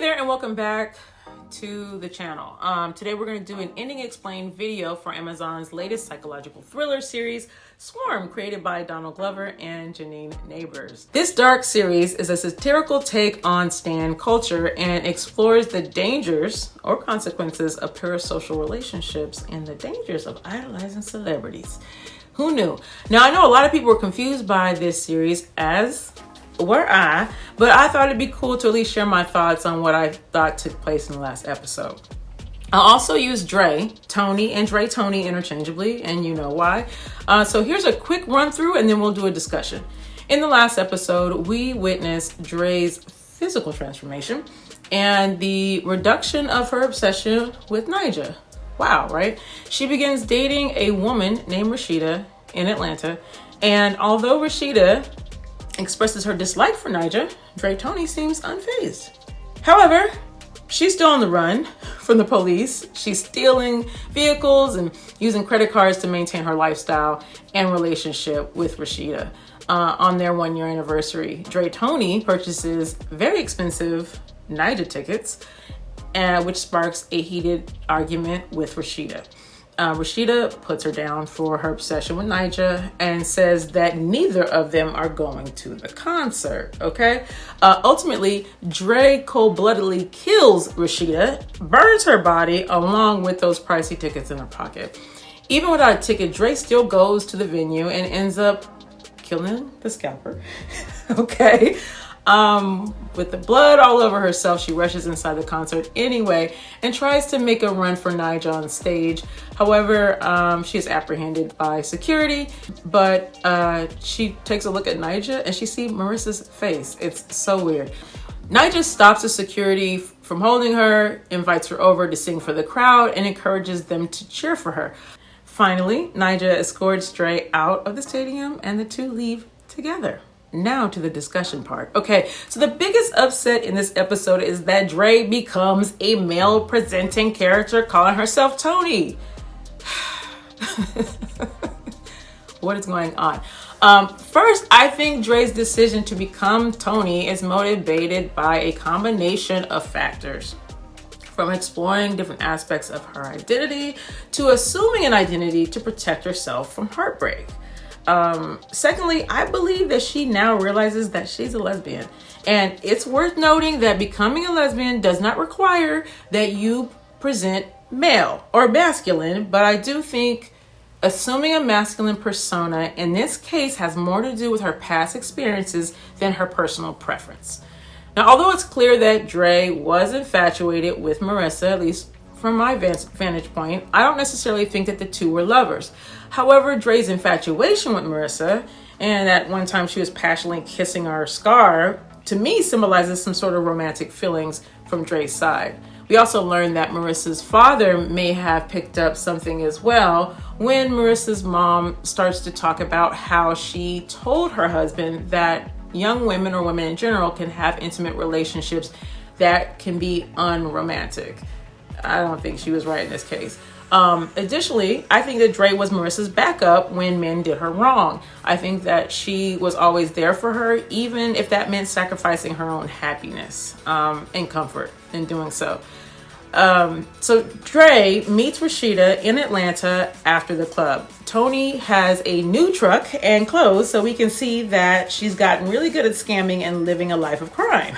there, and welcome back to the channel. Today we're going to do an ending explained video for Amazon's latest psychological thriller series, Swarm, created by Donald Glover and Janine Neighbors. This dark series is a satirical take on stan culture and explores the dangers or consequences of parasocial relationships and the dangers of idolizing celebrities. Who knew? Now, I know a lot of people were confused by this series, as were I, but I thought it'd be cool to at least share my thoughts on what I thought took place in the last episode. I also use Dre, Tony, and Dre Tony interchangeably, and you know why. So here's a quick run through and then we'll do a discussion. In the last episode, we witnessed Dre's physical transformation and the reduction of her obsession with NiJah. Wow, right? She begins dating a woman named Rashida in Atlanta, and although Rashida expresses her dislike for NiJah, Dre Tony seems unfazed. However, she's still on the run from the police. She's stealing vehicles and using credit cards to maintain her lifestyle and relationship with Rashida. On their 1-year anniversary, Dre Tony purchases very expensive NiJah tickets, which sparks a heated argument with Rashida. Rashida puts her down for her obsession with NiJah and says that neither of them are going to the concert, okay? Ultimately, Dre cold-bloodedly kills Rashida, burns her body along with those pricey tickets in her pocket. Even without a ticket, Dre still goes to the venue and ends up killing the scalper, okay? With the blood all over herself, she rushes inside the concert anyway and tries to make a run for NiJah on stage. However, she is apprehended by security, but she takes a look at NiJah and she sees Marissa's face. It's so weird. NiJah stops the security from holding her, invites her over to sing for the crowd, and encourages them to cheer for her. Finally, NiJah escorts Dre out of the stadium and the two leave together. Now to the discussion part. Okay, so the biggest upset in this episode is that Dre becomes a male presenting character calling herself Tony. What is going on? First, I think Dre's decision to become Tony is motivated by a combination of factors, from exploring different aspects of her identity to assuming an identity to protect herself from heartbreak. Secondly, I believe that she now realizes that she's a lesbian, and it's worth noting that becoming a lesbian does not require that you present male or masculine, but I do think assuming a masculine persona in this case has more to do with her past experiences than her personal preference. Now, although it's clear that Dre was infatuated with Marissa, at least from my vantage point, I don't necessarily think that the two were lovers. However, Dre's infatuation with Marissa, and at one time she was passionately kissing her scar, to me symbolizes some sort of romantic feelings from Dre's side. We also learned that Marissa's father may have picked up something as well when Marissa's mom starts to talk about how she told her husband that young women, or women in general, can have intimate relationships that can be unromantic. I don't think she was right in this case. Additionally, I think that Dre was Marissa's backup when men did her wrong. I think that she was always there for her, even if that meant sacrificing her own happiness and comfort in doing so. So Dre meets Rashida in Atlanta after the club. Tony has a new truck and clothes, so we can see that she's gotten really good at scamming and living a life of crime.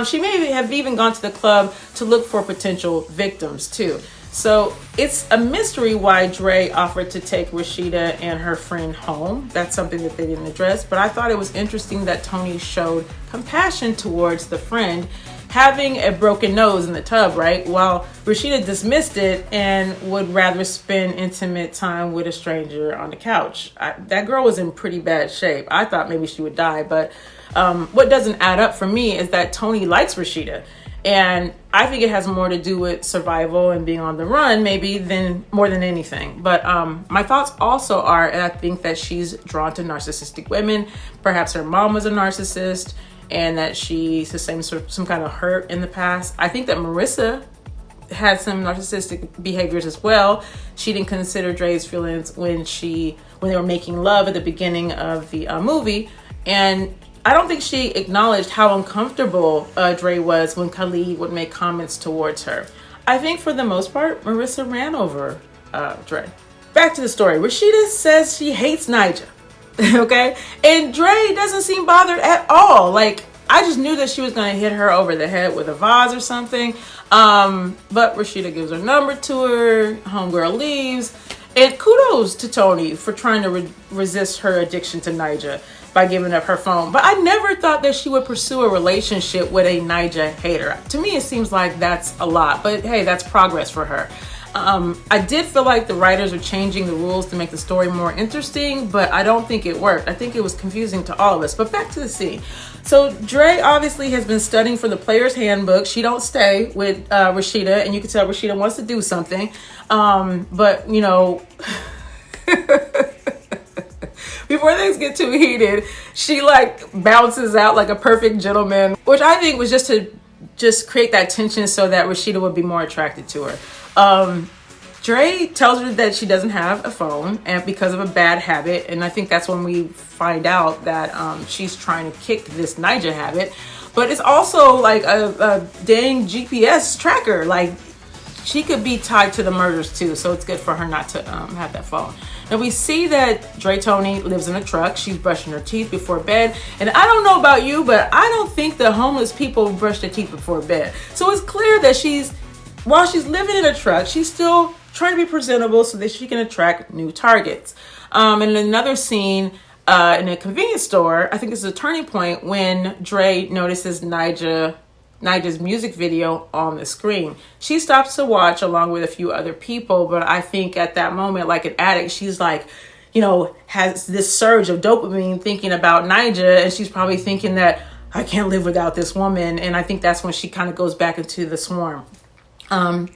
She may have even gone to the club to look for potential victims too. So it's a mystery why Dre offered to take Rashida and her friend home. That's something that they didn't address, but I thought it was interesting that Tony showed compassion towards the friend having a broken nose in the tub, right? While Rashida dismissed it and would rather spend intimate time with a stranger on the couch. That girl was in pretty bad shape. I thought maybe she would die, but what doesn't add up for me is that Tony likes Rashida. And I think it has more to do with survival and being on the run, maybe, than more than anything. But my thoughts also are, and I think that she's drawn to narcissistic women. Perhaps her mom was a narcissist and that she sustained some kind of hurt in the past. I think that Marissa had some narcissistic behaviors as well. She didn't consider Dre's feelings when they were making love at the beginning of the movie. And I don't think she acknowledged how uncomfortable Dre was when Khalid would make comments towards her. I think for the most part, Marissa ran over Dre. Back to the story. Rashida says she hates NiJah. Okay? And Dre doesn't seem bothered at all. Like, I just knew that she was going to hit her over the head with a vase or something. But Rashida gives her number to her. Homegirl leaves. And kudos to Tony for trying to resist her addiction to NiJah by giving up her phone. But I never thought that she would pursue a relationship with a NiJah hater. To me, it seems like that's a lot. But hey, that's progress for her. I did feel like the writers were changing the rules to make the story more interesting, but I don't think it worked. I think it was confusing to all of us. But back to the scene. So Dre obviously has been studying for the player's handbook. She don't stay with Rashida, and you can tell Rashida wants to do something. But, you know, before things get too heated, she like bounces out like a perfect gentleman, which I think was just to create that tension so that Rashida would be more attracted to her. Dre tells her that she doesn't have a phone and because of a bad habit. And I think that's when we find out that she's trying to kick this NiJah habit. But it's also like a dang GPS tracker. Like, she could be tied to the murders too. So it's good for her not to have that phone. Now we see that Dre Tony lives in a truck. She's brushing her teeth before bed. And I don't know about you, but I don't think the homeless people brush their teeth before bed. So it's clear that while she's living in a truck, she's still trying to be presentable so that she can attract new targets. And another scene in a convenience store, I think this is a turning point when Dre notices NiJah's music video on the screen. She stops to watch along with a few other people, but I think at that moment, like an addict, she's like, you know, has this surge of dopamine thinking about NiJah, and she's probably thinking that I can't live without this woman. And I think that's when she kind of goes back into the swarm.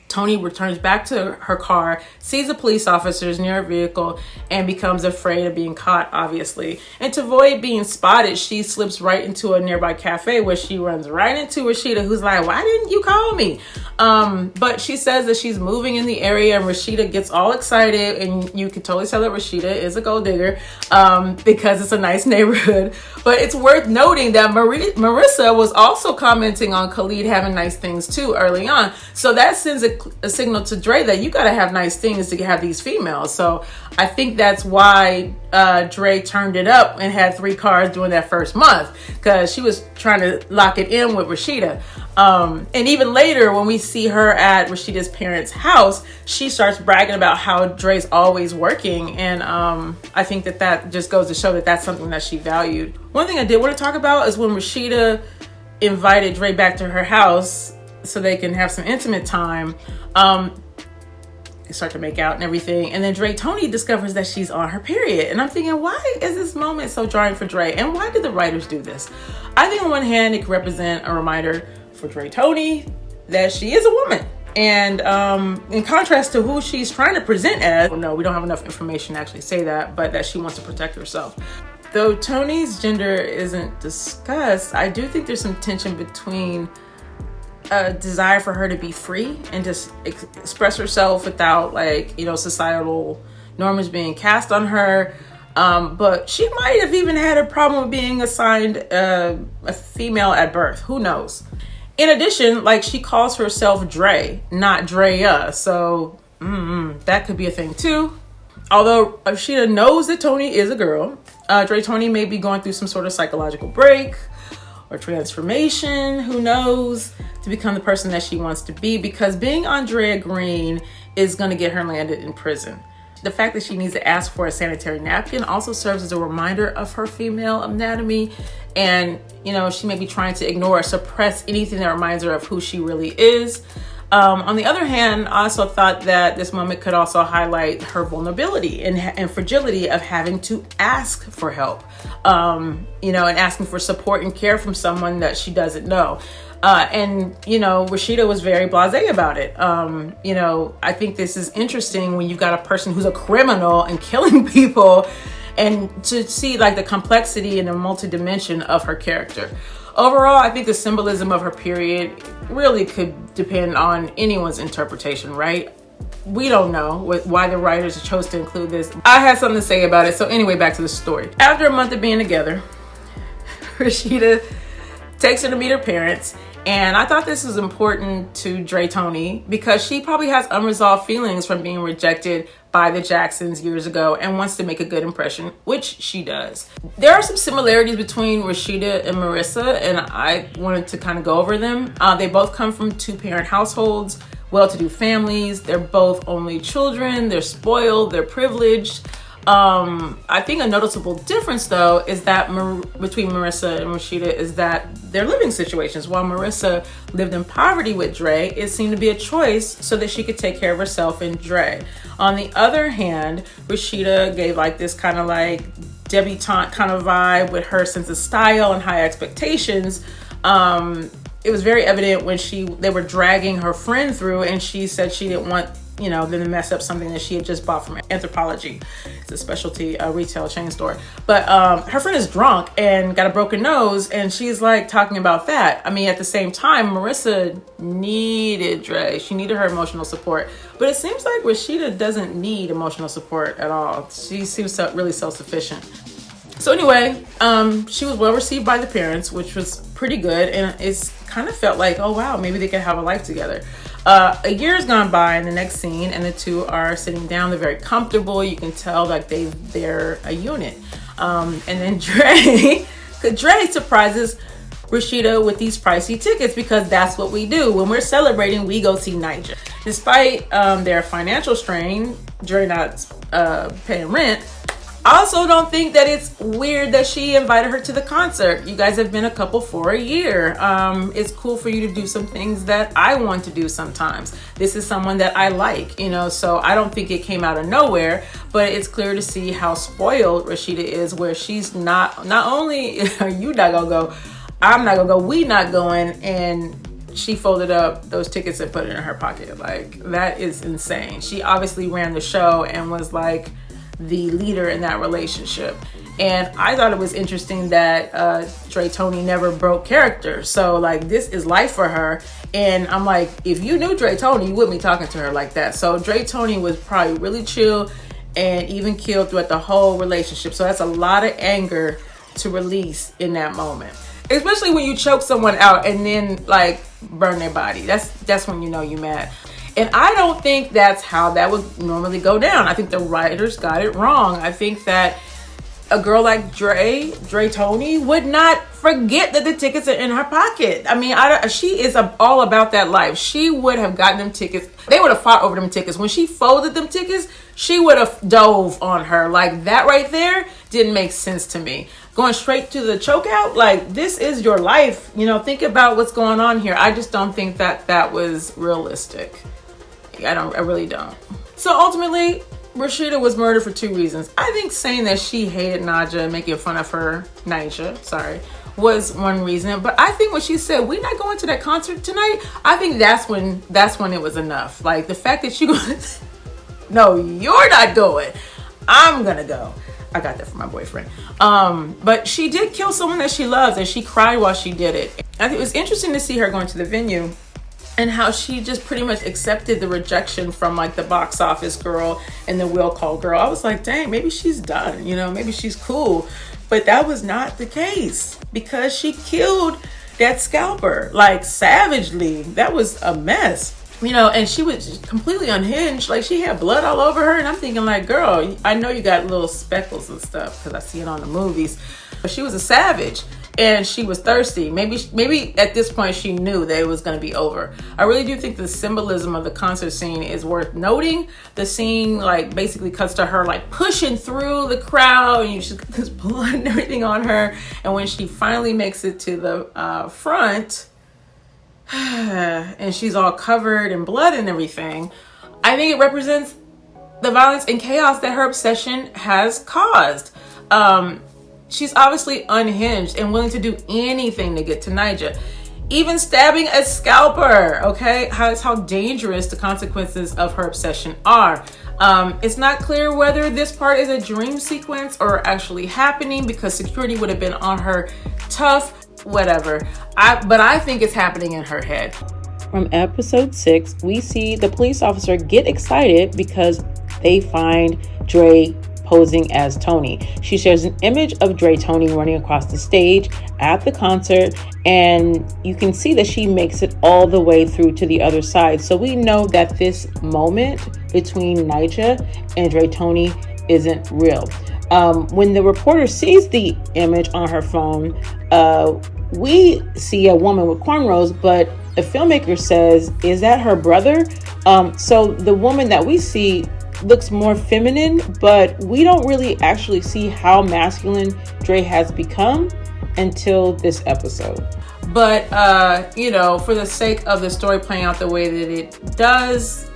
Tony returns back to her car, sees the police officers near her vehicle, and becomes afraid of being caught, obviously. And to avoid being spotted, she slips right into a nearby cafe where she runs right into Rashida, who's like, why didn't you call me? But she says that she's moving in the area, and Rashida gets all excited, and you can totally tell that Rashida is a gold digger because it's a nice neighborhood. But it's worth noting that Marissa was also commenting on Khalid having nice things too early on. So that sends a signal to Dre that you gotta have nice things to have these females. So I think that's why Dre turned it up and had 3 cars during that first month, because she was trying to lock it in with Rashida. And even later when we see her at Rashida's parents' house, she starts bragging about how Dre's always working. And I think that just goes to show that that's something that she valued. One thing I did want to talk about is when Rashida invited Dre back to her house so they can have some intimate time. They start to make out and everything. And then Dre Tony discovers that she's on her period. And I'm thinking, why is this moment so jarring for Dre? And why did the writers do this? I think on one hand, it could represent a reminder for Dre Tony that she is a woman. And in contrast to who she's trying to present as, no, we don't have enough information to actually say that, but that she wants to protect herself. Though Tony's gender isn't discussed, I do think there's some tension between a desire for her to be free and just express herself without, like, you know, societal norms being cast on her. But she might have even had a problem with being assigned a female at birth. Who knows? In addition, like, she calls herself Dre, not Drea. So that could be a thing too. Although Rashida knows that Tony is a girl, Dre Tony may be going through some sort of psychological break or transformation, who knows, to become the person that she wants to be, because being Andrea Green is going to get her landed in prison. The fact that she needs to ask for a sanitary napkin also serves as a reminder of her female anatomy. And, you know, she may be trying to ignore or suppress anything that reminds her of who she really is. On the other hand, I also thought that this moment could also highlight her vulnerability and fragility of having to ask for help, you know, and asking for support and care from someone that she doesn't know. And, you know, Rashida was very blasé about it. You know, I think this is interesting when you've got a person who's a criminal and killing people, and to see like the complexity and the multi-dimension of her character. Overall, I think the symbolism of her period really could depend on anyone's interpretation, right? We don't know why the writers chose to include this. I had something to say about it. So anyway, back to the story. After a month of being together, Rashida takes her to meet her parents. And I thought this was important to Dre Tony because she probably has unresolved feelings from being rejected by the Jacksons years ago and wants to make a good impression, which she does. There are some similarities between Rashida and Marissa, and I wanted to kind of go over them. They both come from two-parent households, well-to-do families. They're both only children. They're spoiled. They're privileged. I think a noticeable difference, though, is that between Marissa and Rashida is that their living situations. While Marissa lived in poverty with Dre, it seemed to be a choice so that she could take care of herself and Dre. On the other hand, Rashida gave like this kind of like debutante kind of vibe with her sense of style and high expectations. It was very evident when they were dragging her friend through, and she said she didn't want them to mess up something that she had just bought from Anthropology. It's a specialty retail chain store. But her friend is drunk and got a broken nose, and she's like talking about that. I mean, at the same time, Marissa needed Dre. She needed her emotional support. But it seems like Rashida doesn't need emotional support at all. She seems really self-sufficient. So anyway, she was well received by the parents, which was pretty good. And it's kind of felt like, oh wow, maybe they could have a life together. A year has gone by in the next scene, and the two are sitting down. They're very comfortable. You can tell like they're a unit. And then Dre surprises Rashida with these pricey tickets because that's what we do. When we're celebrating, we go see NiJah. Despite their financial strain, Dre not paying rent, I also don't think that it's weird that she invited her to the concert. You guys have been a couple for a year. It's cool for you to do some things that I want to do sometimes. This is someone that I like, so I don't think it came out of nowhere, but it's clear to see how spoiled Rashida is, where she's not only are you not gonna go, I'm not gonna go, we not going, and she folded up those tickets and put it in her pocket. Like, that is insane. She obviously ran the show and was like the leader in that relationship. And I thought it was interesting that Dre Tony never broke character. So like, this is life for her. And I'm like, if you knew Dre Tony, you wouldn't be talking to her like that. So Dre Tony was probably really chill and even killed throughout the whole relationship. So that's a lot of anger to release in that moment. Especially when you choke someone out and then like burn their body. That's when you know you're mad. And I don't think that's how that would normally go down. I think the writers got it wrong. I think that a girl like Dre Tony would not forget that the tickets are in her pocket. I mean, she is all about that life. She would have gotten them tickets. They would have fought over them tickets. When she folded them tickets, she would have dove on her. Like, that right there didn't make sense to me. Going straight to the choke out, like, this is your life. Think about what's going on here. I just don't think that was realistic. I really don't. So ultimately, Rashida was murdered for two reasons. I think saying that she hated NiJah, making fun of her, NiJah, was one reason. But I think when she said, we're not going to that concert tonight, I think that's when it was enough. Like, the fact that she goes, no, you're not going, I'm gonna go. I got that from my boyfriend. But she did kill someone that she loves, and she cried while she did it. I think it was interesting to see her going to the venue and how she just pretty much accepted the rejection from like the box office girl and the will call girl. I was like, dang, maybe she's done, maybe she's cool. But that was not the case, because she killed that scalper, like, savagely. That was a mess, and she was completely unhinged. Like, she had blood all over her, and I'm thinking like, girl, I know you got little speckles and stuff because I see it on the movies, but she was a savage. And she was thirsty. Maybe at this point she knew that it was going to be over. I really do think the symbolism of the concert scene is worth noting. The scene like basically cuts to her like pushing through the crowd, and she's got this blood and everything on her. And when she finally makes it to the front, and she's all covered in blood and everything, I think it represents the violence and chaos that her obsession has caused. She's obviously unhinged and willing to do anything to get to NiJah, even stabbing a scalper. Okay, that's how dangerous the consequences of her obsession are. It's not clear whether this part is a dream sequence or actually happening, because security would have been on her tough, whatever. But I think it's happening in her head. From episode 6, we see the police officer get excited because they find Dre posing as Tony. She shares an image of Dre Tony running across the stage at the concert, and you can see that she makes it all the way through to the other side. So we know that this moment between NiJah and Dre Tony isn't real. When the reporter sees the image on her phone, we see a woman with cornrows, but the filmmaker says, is that her brother? So the woman that we see looks more feminine, but we don't really actually see how masculine Dre has become until this episode. But, for the sake of the story playing out the way that it does,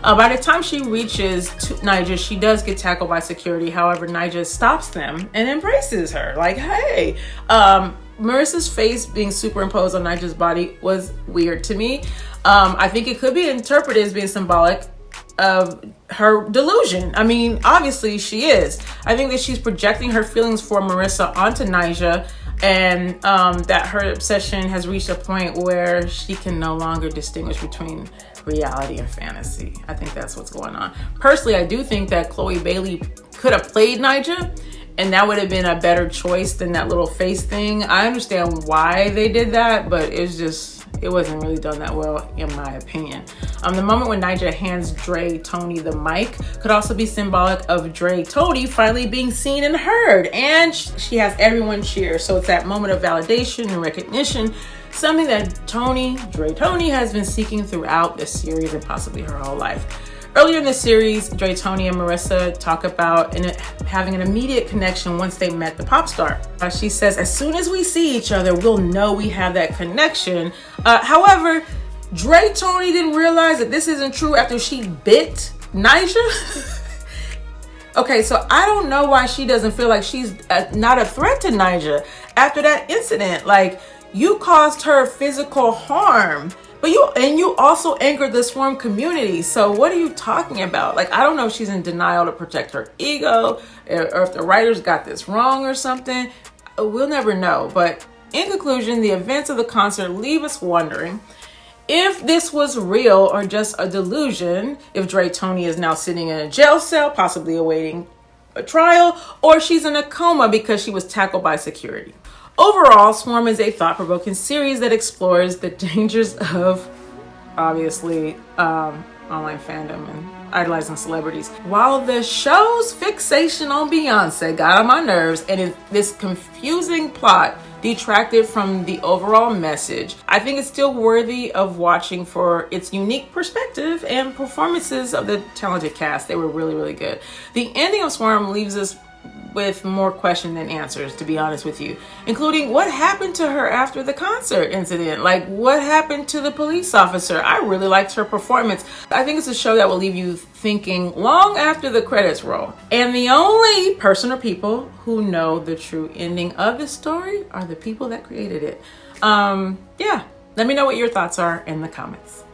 by the time she reaches to NiJah, she does get tackled by security. However, NiJah stops them and embraces her. Like, hey, Marissa's face being superimposed on NiJah's body was weird to me. I think it could be interpreted as being symbolic of her delusion. I mean, obviously she is. I think that she's projecting her feelings for Marissa onto NiJah, and that her obsession has reached a point where she can no longer distinguish between reality and fantasy. I think that's what's going on. Personally, I do think that Chloe Bailey could have played NiJah, and that would have been a better choice than that little face thing. I understand why they did that, but it wasn't really done that well, in my opinion. The moment when NiJah hands Dre Tony the mic could also be symbolic of Dre Tony finally being seen and heard, and she has everyone cheer. So it's that moment of validation and recognition, something that Dre Tony has been seeking throughout the series and possibly her whole life. Earlier in the series, Dre Tony and Marissa talk about having an immediate connection once they met the pop star. She says, as soon as we see each other, we'll know we have that connection. However, Dre Tony didn't realize that this isn't true after she bit NiJah. Okay, so I don't know why she doesn't feel like she's not a threat to NiJah after that incident. Like, you caused her physical harm, but you also angered the swarm community. So what are you talking about? Like, I don't know if she's in denial to protect her ego, or if the writers got this wrong or something. We'll never know. But in conclusion, the events of the concert leave us wondering if this was real or just a delusion, if Dre Tony is now sitting in a jail cell, possibly awaiting a trial, or she's in a coma because she was tackled by security. Overall, Swarm is a thought-provoking series that explores the dangers of, obviously, online fandom and idolizing celebrities. While the show's fixation on Beyonce got on my nerves, and this confusing plot detracted from the overall message, I think it's still worthy of watching for its unique perspective and performances of the talented cast. They were really, really good. The ending of Swarm leaves us with more questions than answers, to be honest with you, including what happened to her after the concert incident. Like, what happened to the police officer? I really liked her performance. I think it's a show that will leave you thinking long after the credits roll. And the only person or people who know the true ending of the story are the people that created it. Let me know what your thoughts are in the comments.